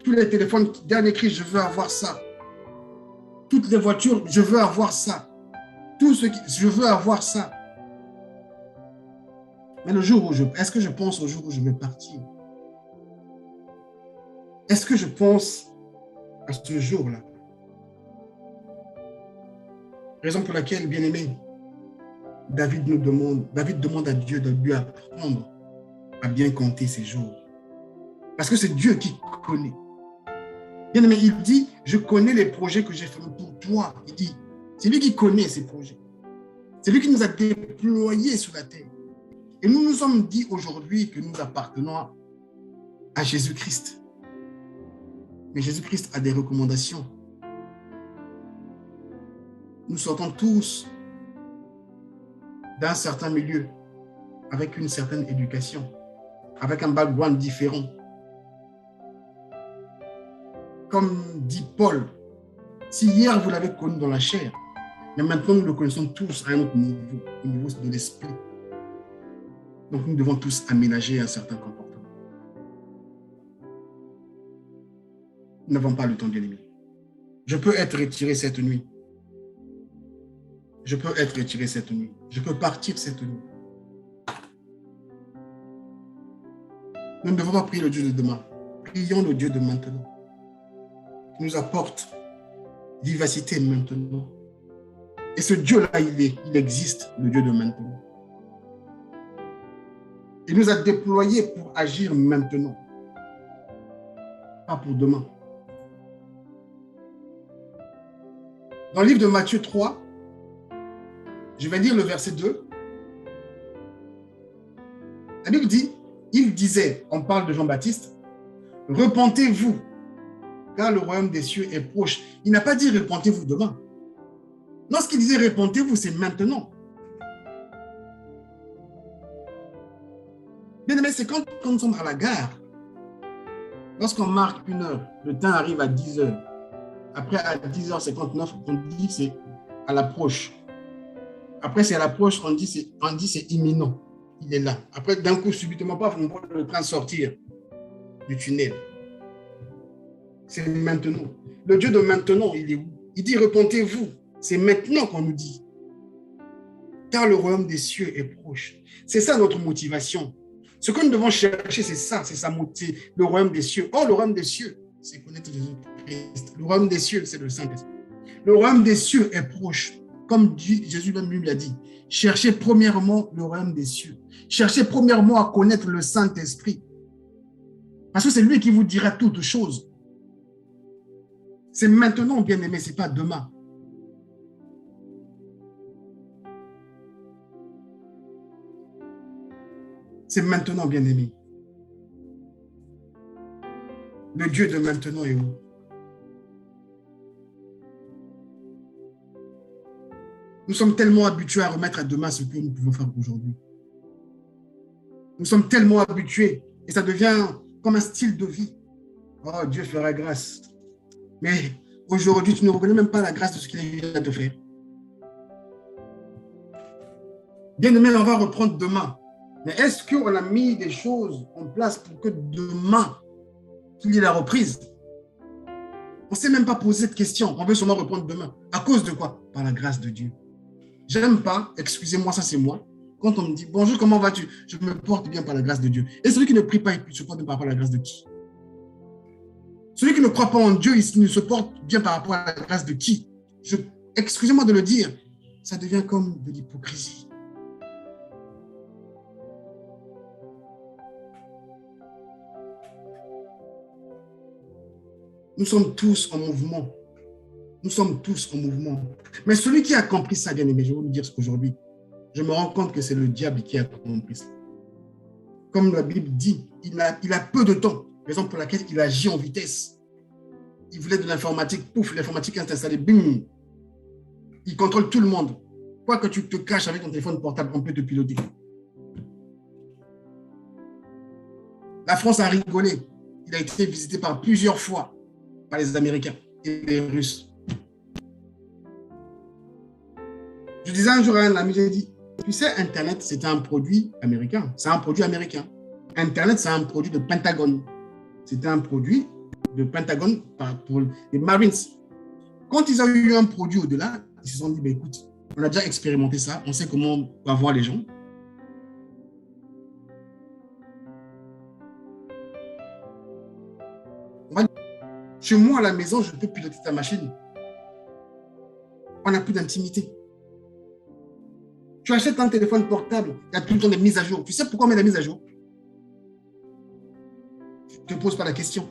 Speaker 1: Tous les téléphones, dernier cri, je veux avoir ça. Toutes les voitures, je veux avoir ça. Tout ce qui, je veux avoir ça. Mais le jour où est-ce que je pense au jour où je vais partir? Est-ce que je pense à ce jour-là? Raison pour laquelle, bien aimé, David demande à Dieu de lui apprendre à bien compter ses jours. Parce que c'est Dieu qui connaît. Bien aimé, il dit, je connais les projets que j'ai faits pour toi. Il dit, c'est lui qui connaît ces projets. C'est lui qui nous a déployés sur la terre. Et nous nous sommes dit aujourd'hui que nous appartenons à Jésus-Christ. Mais Jésus-Christ a des recommandations. Nous sortons tous d'un certain milieu, avec une certaine éducation, avec un background différent. Comme dit Paul, si hier vous l'avez connu dans la chair, mais maintenant nous le connaissons tous à un autre niveau, au niveau de l'esprit. Donc, nous devons tous aménager un certain comportement. Nous n'avons pas le temps, bien-aimé. Je peux être retiré cette nuit. Je peux être retiré cette nuit. Je peux partir cette nuit. Nous ne devons pas prier le Dieu de demain. Prions le Dieu de maintenant. Qui nous apporte vivacité maintenant. Et ce Dieu-là, il existe, le Dieu de maintenant. Il nous a déployés pour agir maintenant. Pas pour demain. Dans le livre de Matthieu 3, je vais lire le verset 2. La Bible dit, il disait, on parle de Jean-Baptiste, repentez-vous, car le royaume des cieux est proche. Il n'a pas dit repentez-vous demain. Lorsqu'il disait repentez-vous, c'est maintenant. Bien aimé, c'est quand nous sommes à la gare, lorsqu'on marque 1 heure, le temps arrive à 10 heures. Après, à 10h59, on dit que c'est à l'approche. Après, c'est à l'approche, on dit c'est imminent. Il est là. Après, d'un coup, subitement, paf, on voit le train sortir du tunnel. C'est maintenant. Le Dieu de maintenant, il est où? Il dit, repentez-vous. C'est maintenant qu'on nous dit. Car le royaume des cieux est proche. C'est ça notre motivation. Ce que nous devons chercher, c'est ça, c'est sa motivation, le royaume des cieux. Or, le royaume des cieux, c'est connaître Jésus-Christ. Le royaume des cieux, c'est le Saint-Esprit. Le royaume des cieux est proche. Comme Jésus lui l'a dit, cherchez premièrement le royaume des cieux. Cherchez premièrement à connaître le Saint-Esprit. Parce que c'est lui qui vous dira toutes choses. C'est maintenant, bien-aimé, ce n'est pas demain. C'est maintenant, bien-aimé. Le Dieu de maintenant est où? Nous sommes tellement habitués à remettre à demain ce que nous pouvons faire aujourd'hui. Nous sommes tellement habitués et ça devient comme un style de vie. Oh, Dieu fera grâce. Mais aujourd'hui, tu ne reconnais même pas la grâce de ce qu'il vient de faire. Bien aimé, on va reprendre demain. Mais est-ce qu'on a mis des choses en place pour que demain, qu'il y ait la reprise? On ne s'est même pas posé cette question. On veut seulement reprendre demain. À cause de quoi? Par la grâce de Dieu. J'aime pas, excusez-moi, ça c'est moi. Quand on me dit bonjour, comment vas-tu? Je me porte bien par la grâce de Dieu. Et celui qui ne prie pas, il se porte bien par rapport à la grâce de qui? Celui qui ne croit pas en Dieu, il ne se porte bien par rapport à la grâce de qui? Excusez-moi de le dire, ça devient comme de l'hypocrisie. Nous sommes tous en mouvement. Nous sommes tous en mouvement. Mais celui qui a compris ça, bien aimé, je vais vous dire aujourd'hui, je me rends compte que c'est le diable qui a compris ça. Comme la Bible dit, il a peu de temps, raison pour laquelle il agit en vitesse. Il voulait de l'informatique, pouf, l'informatique est installée, bing. Il contrôle tout le monde. Quoi que tu te caches avec ton téléphone portable, on peut te piloter. La France a rigolé. Il a été visité par plusieurs fois par les Américains et les Russes. Je disais un jour à un ami, j'ai dit, tu sais, Internet, c'est un produit américain. C'est un produit américain. Internet, c'est un produit de Pentagone. C'était un produit de Pentagone pour les Marines. Quand ils ont eu un produit au-delà, ils se sont dit, bah, écoute, on a déjà expérimenté ça, on sait comment on va voir les gens. Chez moi, à la maison, je peux piloter ta machine. On n'a plus d'intimité. Tu achètes un téléphone portable, il y a tout le temps des mises à jour. Tu sais pourquoi on met des mises à jour? Tu ne te poses pas la question.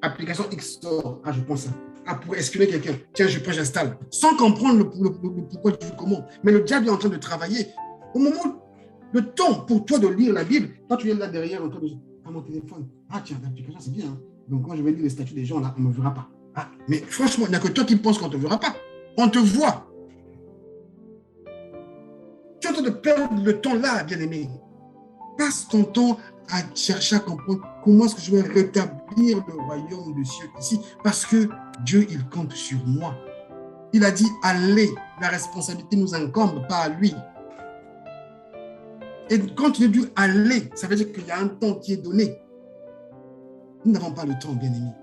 Speaker 1: Application X sort. Ah, je pense ça. Ah, pour espionner quelqu'un. Tiens, j'installe. Sans comprendre le pourquoi du comment. Mais le diable est en train de travailler. Au moment, le temps pour toi de lire la Bible, toi, tu es là derrière en train de à mon téléphone. Ah, tiens, l'application, c'est bien. Hein? Donc, quand je vais lire les statuts des gens, là, on ne me verra pas. Ah, mais franchement, il n'y a que toi qui penses qu'on ne te verra pas. On te voit. Tu es en train de perdre le temps là, bien-aimé. Passe ton temps à chercher à comprendre comment est-ce que je vais rétablir le royaume des cieux ici. Parce que Dieu, il compte sur moi. Il a dit, allez, la responsabilité nous incombe, pas à lui. Et quand il est dit aller, ça veut dire qu'il y a un temps qui est donné. Nous n'avons pas le temps, bien-aimés.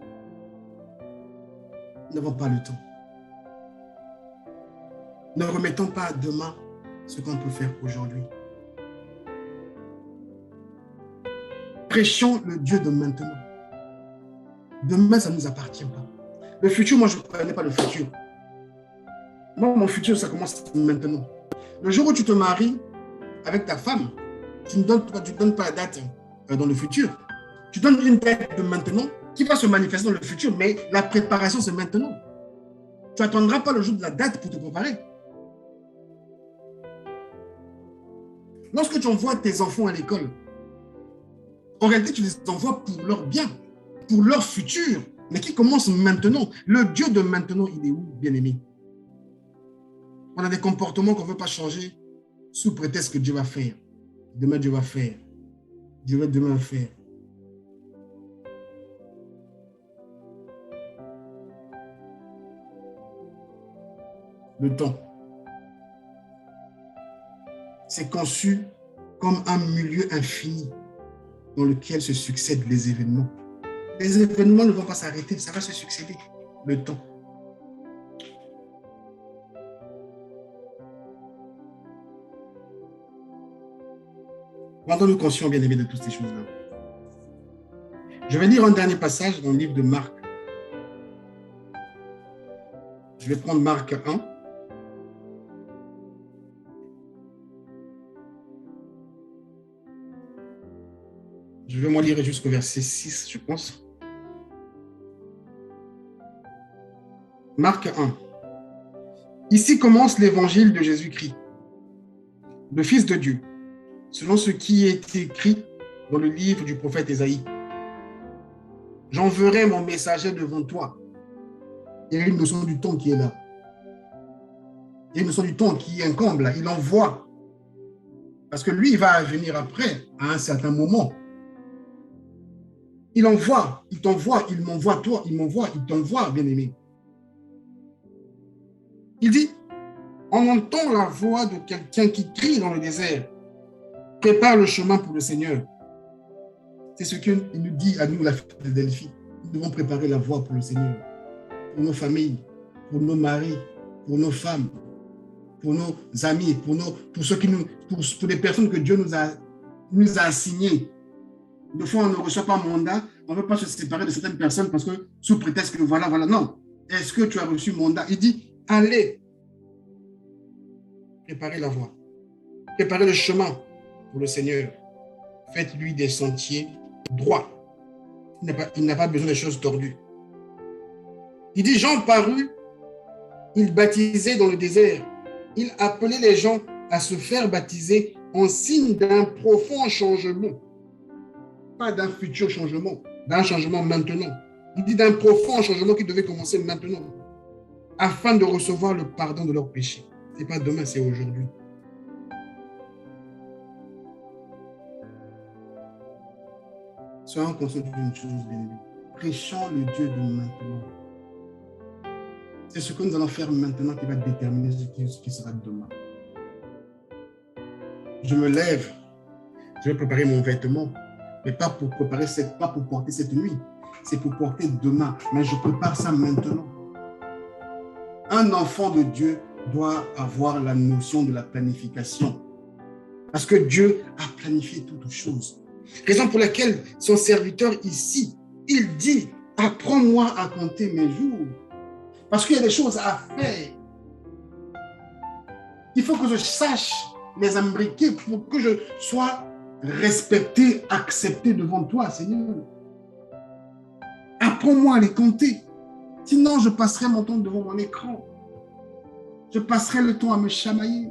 Speaker 1: Nous n'avons pas le temps. Ne remettons pas à demain ce qu'on peut faire aujourd'hui. Prêchons le Dieu de maintenant. Demain, ça ne nous appartient pas. Le futur, moi, je ne connais pas le futur. Moi, mon futur, ça commence maintenant. Le jour où tu te maries avec ta femme, tu ne donnes pas la date dans le futur. Tu donnes une date de maintenant qui va se manifester dans le futur, mais la préparation, c'est maintenant. Tu n'attendras pas le jour de la date pour te préparer. Lorsque tu envoies tes enfants à l'école, en réalité, tu les envoies pour leur bien, pour leur futur, mais qui commence maintenant. Le Dieu de maintenant, il est où, bien-aimé? On a des comportements qu'on ne veut pas changer sous prétexte que Dieu va faire. Demain, Dieu va faire. Dieu va demain faire. Le temps. C'est conçu comme un milieu infini dans lequel se succèdent les événements. Les événements ne vont pas s'arrêter, ça va se succéder. Le temps. Rendons-nous conscients, bien aimés, de toutes ces choses-là. Je vais lire un dernier passage dans le livre de Marc. Je vais prendre Marc 1. Je vais m'en lire jusqu'au verset 6, je pense. Marc 1. Ici commence l'évangile de Jésus-Christ, le Fils de Dieu, selon ce qui est écrit dans le livre du prophète Ésaïe. J'enverrai mon messager devant toi. Il y a une notion du temps qui est là. Il y a une notion du temps qui incombe là. Il envoie. Parce que lui, il va venir après, à un certain moment. Il envoie, il t'envoie, il m'envoie toi, il m'envoie, il t'envoie, bien-aimé. Il dit, on entend la voix de quelqu'un qui crie dans le désert. Prépare le chemin pour le Seigneur. C'est ce qu'il nous dit à nous, la Philadelphie. Nous devons préparer la voie pour le Seigneur. Pour nos familles, pour nos maris, pour nos femmes, pour nos amis, pour ceux pour les personnes que Dieu nous a assignées. Des fois, on ne reçoit pas un mandat, on ne veut pas se séparer de certaines personnes parce que sous prétexte que voilà, non. Est-ce que tu as reçu mandat? Il dit, allez, préparez la voie, préparez le chemin pour le Seigneur. Faites-lui des sentiers droits. Il n'a pas besoin de choses tordues. Il dit, Jean parut, il baptisait dans le désert. Il appelait les gens à se faire baptiser en signe d'un profond changement. Pas d'un futur changement, d'un changement maintenant. Il dit d'un profond changement qui devait commencer maintenant, afin de recevoir le pardon de leurs péchés. Ce n'est pas demain, c'est aujourd'hui. Soyons conscients d'une chose, bien-aimés. Prêchons le Dieu de maintenant. C'est ce que nous allons faire maintenant qui va déterminer ce qui sera demain. Je me lève, je vais préparer mon vêtement, mais pas pour porter cette nuit, c'est pour porter demain. Mais je prépare ça maintenant. Un enfant de Dieu doit avoir la notion de la planification. Parce que Dieu a planifié toutes choses. Raison pour laquelle son serviteur ici, il dit, apprends-moi à compter mes jours. Parce qu'il y a des choses à faire. Il faut que je sache les imbriquer pour que je sois respecté, accepté devant toi, Seigneur. Apprends-moi à les compter. Sinon, je passerai mon temps devant mon écran. Je passerai le temps à me chamailler.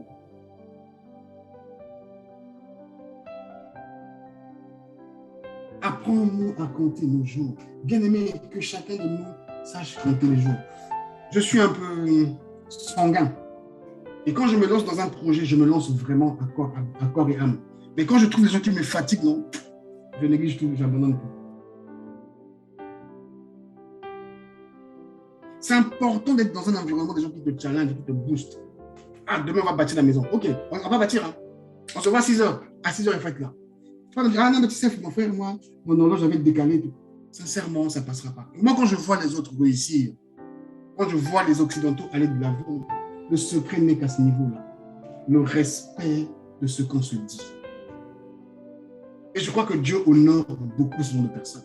Speaker 1: Apprends-nous à compter nos jours. Bien-aimé, que chacun de nous sache compter les jours. Je suis un peu sanguin. Et quand je me lance dans un projet, je me lance vraiment à corps et âme. Mais quand je trouve des gens qui me fatiguent, non, je néglige tout, j'abandonne tout. C'est important d'être dans un environnement des gens qui te challenge, qui te boostent. Ah, demain on va bâtir la maison. Ok, on va bâtir. Hein. On se voit à 6 heures. À 6 heures, il faut être là. Tu vas me dire, ah non, mais tu sais, mon frère, moi, mon horloge avait décalé. Sincèrement, ça ne passera pas. Moi, quand je vois les autres réussir, quand je vois les Occidentaux aller de l'avant, le secret n'est qu'à ce niveau-là. Le respect de ce qu'on se dit. Et je crois que Dieu honore beaucoup ce genre de personnes.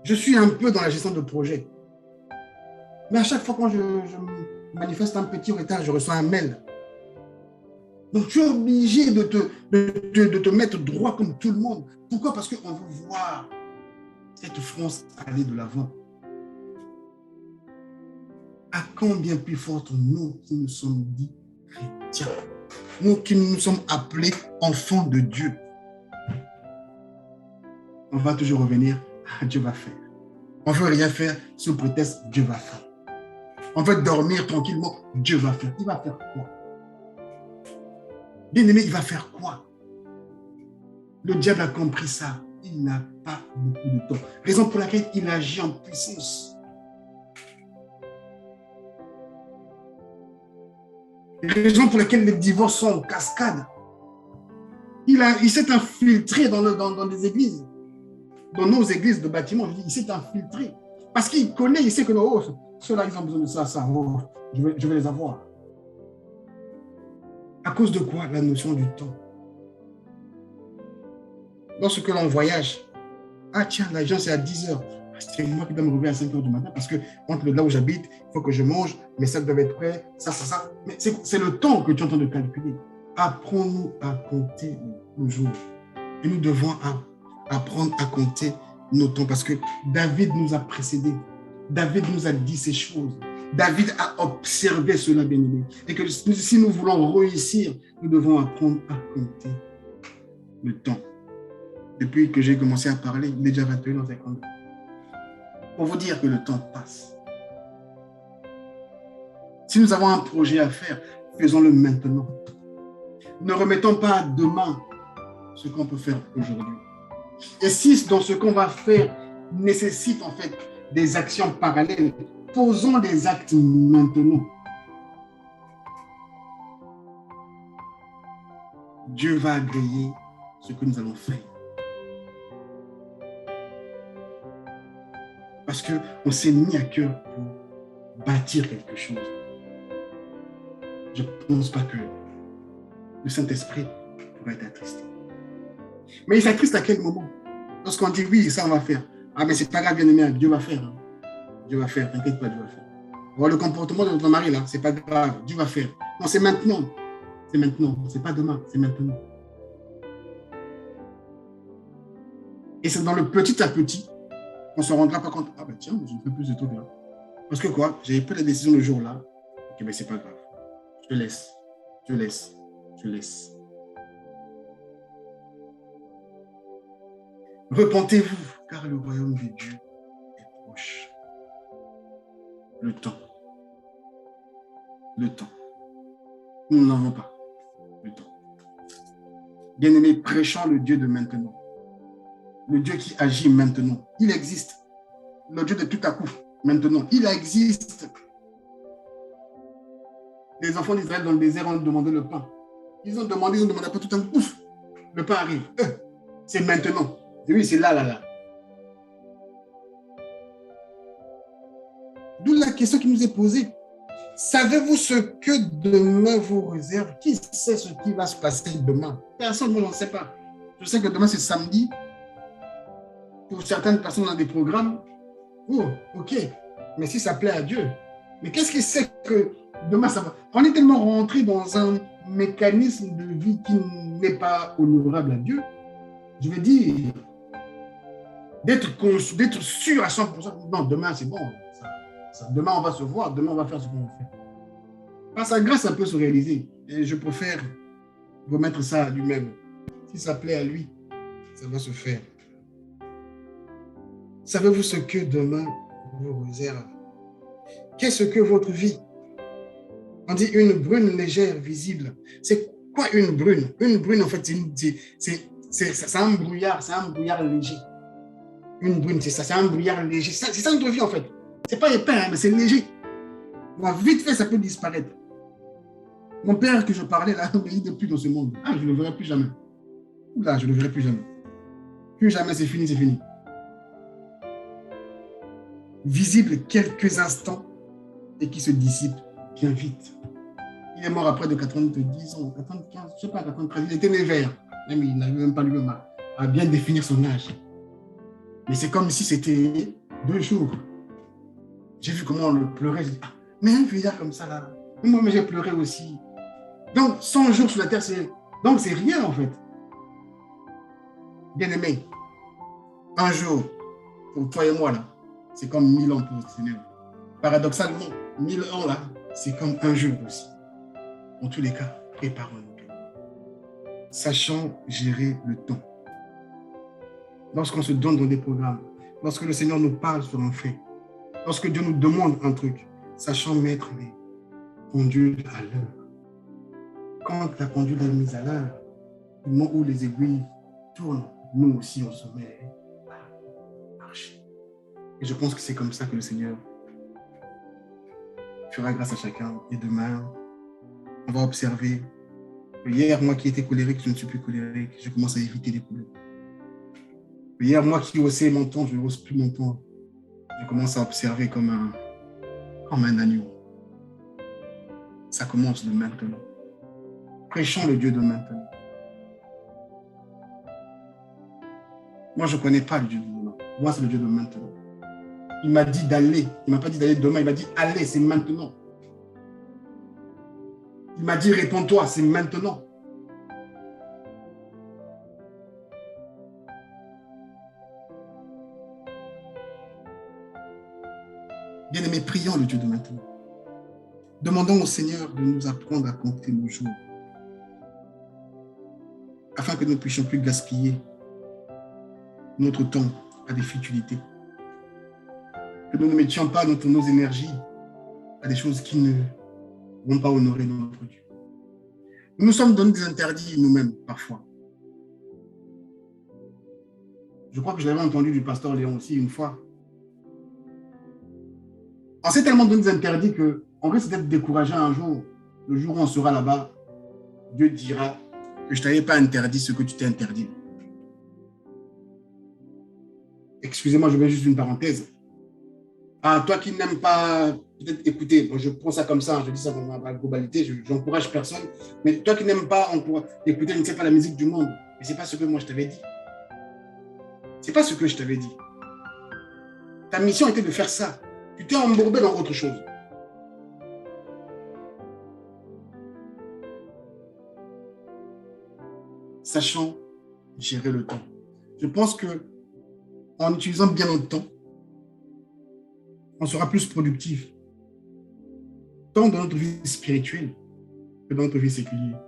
Speaker 1: Je suis un peu dans la gestion de projet. Mais à chaque fois quand je manifeste un petit retard, je reçois un mail. Donc tu es obligé de te mettre droit comme tout le monde. Pourquoi? Parce qu'on veut voir cette France aller de l'avant. À combien plus forte nous qui nous sommes dits chrétiens, nous qui nous sommes appelés enfants de Dieu, on va toujours revenir à Dieu va faire. On ne veut rien faire sous prétexte Dieu va faire. On veut dormir tranquillement, Dieu va faire. Il va faire quoi? Bien aimé, il va faire quoi? Le diable a compris ça. Il n'a pas beaucoup de temps. Raison pour laquelle il agit en puissance. Raison pour laquelle les divorces sont en cascade. Il s'est infiltré dans des églises. Dans nos églises de bâtiments, il s'est infiltré. Parce qu'il connaît, il sait que oh, ceux-là, ils ont besoin de ça, oh, je vais les avoir. À cause de quoi? La notion du temps. Lorsque l'on voyage, ah tiens, l'agence c'est à 10 heures. C'est moi qui dois me réveiller à 5 heures du matin parce que entre là où j'habite, il faut que je mange, mes sacs doivent être prêts, ça. Mais c'est le temps que tu es en train de calculer. Apprends-nous à compter nos jours. Et nous devons apprendre à compter nos temps parce que David nous a précédés. David nous a dit ces choses. David a observé cela, bien aimé. Et que si nous voulons réussir, nous devons apprendre à compter le temps. Depuis que j'ai commencé à parler, il est déjà 21h52. Pour vous dire que le temps passe. Si nous avons un projet à faire, faisons-le maintenant. Ne remettons pas à demain ce qu'on peut faire aujourd'hui. Et si dans ce qu'on va faire nécessite en fait des actions parallèles, posons des actes maintenant. Dieu va agréer ce que nous allons faire. Parce qu'on s'est mis à cœur pour bâtir quelque chose. Je ne pense pas que le Saint-Esprit pourrait être attristé. Mais il s'attriste à quel moment? Lorsqu'on dit oui, ça on va faire. Ah mais c'est pas grave, bien aimé, Dieu va faire. Hein. Dieu va faire, t'inquiète pas, Dieu va faire. Voir le comportement de ton mari là, c'est pas grave, Dieu va faire. Non, c'est maintenant. C'est maintenant, c'est pas demain, c'est maintenant. Et c'est dans le petit à petit qu'on ne se rendra pas compte. Ah ben tiens, je fais plus de tout là. Parce que quoi? J'ai pris la décision le jour là. Ok, mais c'est pas grave. Je laisse. Repentez-vous, car le royaume de Dieu est proche. Le temps. Nous n'en avons pas. Le temps. Bien-aimés, prêchons le Dieu de maintenant. Le Dieu qui agit maintenant. Il existe. Le Dieu de tout à coup, maintenant. Il existe. Les enfants d'Israël dans le désert ont demandé le pain. Ils ont demandé pas tout un coup. Ouf, le pain arrive. C'est maintenant. Et oui, c'est là. D'où la question qui nous est posée. Savez-vous ce que demain vous réserve? Qui sait ce qui va se passer demain? Personne, moi, je ne sais pas. Je sais que demain, c'est samedi. Pour certaines personnes, on a des programmes. Oh, ok. Mais si ça plaît à Dieu. Mais qu'est-ce qui sait que demain, ça va? On est tellement rentré dans un mécanisme de vie qui n'est pas honorable à Dieu. Je veux dire, d'être sûr à 100%. Non, demain, c'est bon. Demain, on va se voir. Demain, on va faire ce qu'on va faire. Par sa grâce, ça peut se réaliser. Et je préfère remettre ça à lui-même. Si ça plaît à lui, ça va se faire. Savez-vous ce que demain vous réserve? Qu'est-ce que votre vie? On dit une brune légère, visible. C'est quoi une brune? Une brune, en fait, c'est un brouillard léger. Une brune, c'est ça, c'est un brouillard léger. C'est ça notre vie, en fait. C'est pas épais, hein, mais c'est léger. Bon, vite fait, ça peut disparaître. Mon père que je parlais là, il n'est plus dans ce monde. Ah, je ne le verrai plus jamais. Là, je ne le verrai plus jamais. Plus jamais, c'est fini, c'est fini. Visible quelques instants et qui se dissipe bien vite. Il est mort après de 90 ans, 95, je ne sais pas, 93. Il était né vert. Même il n'avait même pas lui-même à bien définir son âge. Mais c'est comme si c'était 2 jours. J'ai vu comment on le pleurait. J'ai dit, ah, mais un vieillard comme ça là. Moi, mais j'ai pleuré aussi. Donc, 100 jours sur la terre, c'est rien en fait. Bien aimé, un jour, pour toi et moi là, c'est comme 1000 ans pour le Seigneur. Paradoxalement, 1000 ans là, c'est comme un jour aussi. En tous les cas, préparons-nous. Sachant gérer le temps. Lorsqu'on se donne dans des programmes, lorsque le Seigneur nous parle sur un fait, lorsque Dieu nous demande un truc, sachant mettre les pendules à l'heure. Quand la pendule est mise à l'heure, du moment où les aiguilles tournent, nous aussi on se met à marcher. Et je pense que c'est comme ça que le Seigneur fera grâce à chacun. Et demain, on va observer que hier, moi qui étais colérique, je ne suis plus colérique. Je commence à éviter les problèmes. Hier, moi qui haussais mon ton, je ne hausse plus mon ton. Je commence à observer comme un agneau. Ça commence de maintenant. Prêchons le Dieu de maintenant. Moi, je ne connais pas le Dieu de maintenant. Moi, c'est le Dieu de maintenant. Il m'a dit d'aller. Il ne m'a pas dit d'aller demain. Il m'a dit allez, c'est maintenant. Il m'a dit réponds-toi, c'est maintenant. Bien-aimés, prions le Dieu de maintenant. Demandons au Seigneur de nous apprendre à compter nos jours, afin que nous ne puissions plus gaspiller notre temps à des futilités. Que nous ne mettions pas nos énergies à des choses qui ne vont pas honorer notre Dieu. Nous nous sommes donné des interdits nous-mêmes, parfois. Je crois que je l'avais entendu du pasteur Léon aussi une fois. On s'est tellement donné des interdits qu'on risque d'être découragé un jour. Le jour où on sera là-bas, Dieu dira que je ne t'avais pas interdit ce que tu t'es interdit. Excusez-moi, je mets juste une parenthèse. Ah, toi qui n'aimes pas peut-être écouter, bon, je prends ça comme ça, je dis ça dans ma globalité, je n'encourage personne, mais toi qui n'aimes pas écouter, je ne sais pas la musique du monde, mais ce n'est pas ce que moi je t'avais dit. Ce n'est pas ce que je t'avais dit. Ta mission était de faire ça. Tu t'es embourbé dans autre chose. Sachant gérer le temps. Je pense que en utilisant bien notre temps, on sera plus productif, tant dans notre vie spirituelle que dans notre vie séculière.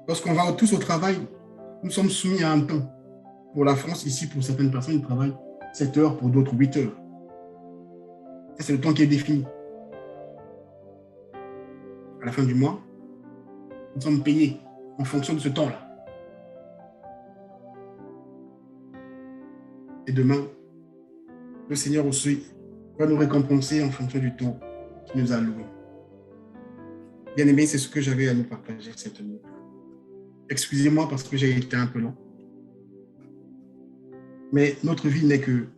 Speaker 1: Lorsqu'on va tous au travail, nous sommes soumis à un temps. Pour la France, ici, pour certaines personnes, ils travaillent 7 heures, pour d'autres 8 heures. Ça, c'est le temps qui est défini. À la fin du mois, nous sommes payés en fonction de ce temps-là. Et demain, le Seigneur aussi va nous récompenser en fonction du temps qu'il nous a alloué. Bien aimé, c'est ce que j'avais à nous partager cette nuit. Excusez-moi parce que j'ai été un peu long. Mais notre vie n'est que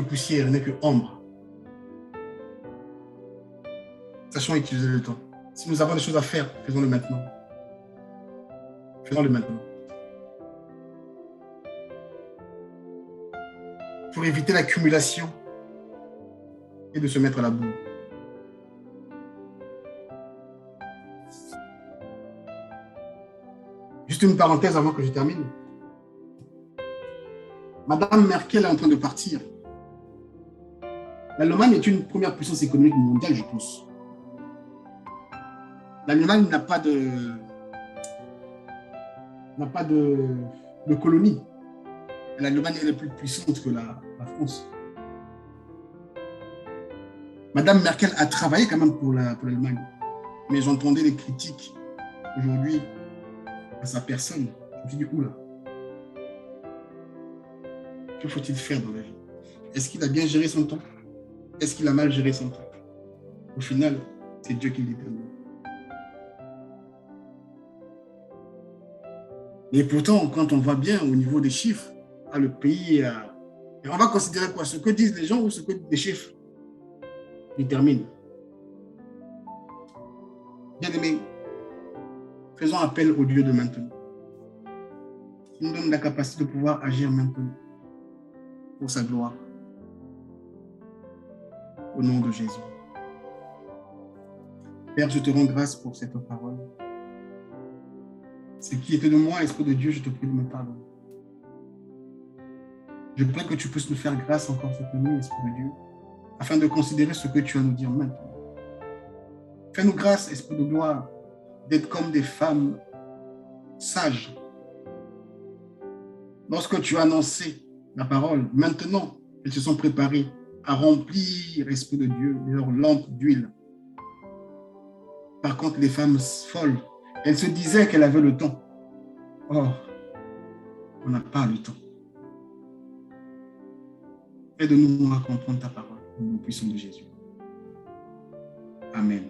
Speaker 1: poussière, n'est que ombre. Sachons utiliser le temps. Si nous avons des choses à faire, faisons-le maintenant. Faisons-le maintenant. Pour éviter l'accumulation et de se mettre à la boue. Juste une parenthèse avant que je termine. Madame Merkel est en train de partir. L'Allemagne est une première puissance économique mondiale, je pense. L'Allemagne n'a pas de colonie. L'Allemagne est plus puissante que la France. Madame Merkel a travaillé quand même pour l'Allemagne. Mais j'entendais des critiques aujourd'hui à sa personne. Je me suis dit, oula, que faut-il faire dans la vie? Est-ce qu'il a bien géré son temps? Est-ce qu'il a mal géré son temps? Au final, c'est Dieu qui le détermine. Et pourtant, quand on voit bien au niveau des chiffres, le pays, et on va considérer quoi? Ce que disent les gens ou ce que les chiffres déterminent? Bien aimé, faisons appel au Dieu de maintenant. Il nous donne la capacité de pouvoir agir maintenant pour sa gloire. Au nom de Jésus. Père, je te rends grâce pour cette parole. Ce qui était de moi, Esprit de Dieu, je te prie de me pardonner. Je prie que tu puisses nous faire grâce encore cette nuit, Esprit de Dieu, afin de considérer ce que tu as à nous dire maintenant. Fais-nous grâce, Esprit de gloire, d'être comme des femmes sages. Lorsque tu as annoncé la parole, maintenant, elles se sont préparées à remplir, Esprit de Dieu, leur lampe d'huile. Par contre, les femmes folles, elles se disaient qu'elles avaient le temps. Or, on n'a pas le temps. Aide-nous à comprendre ta parole, au nom puissant de Jésus. Amen.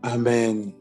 Speaker 2: Amen.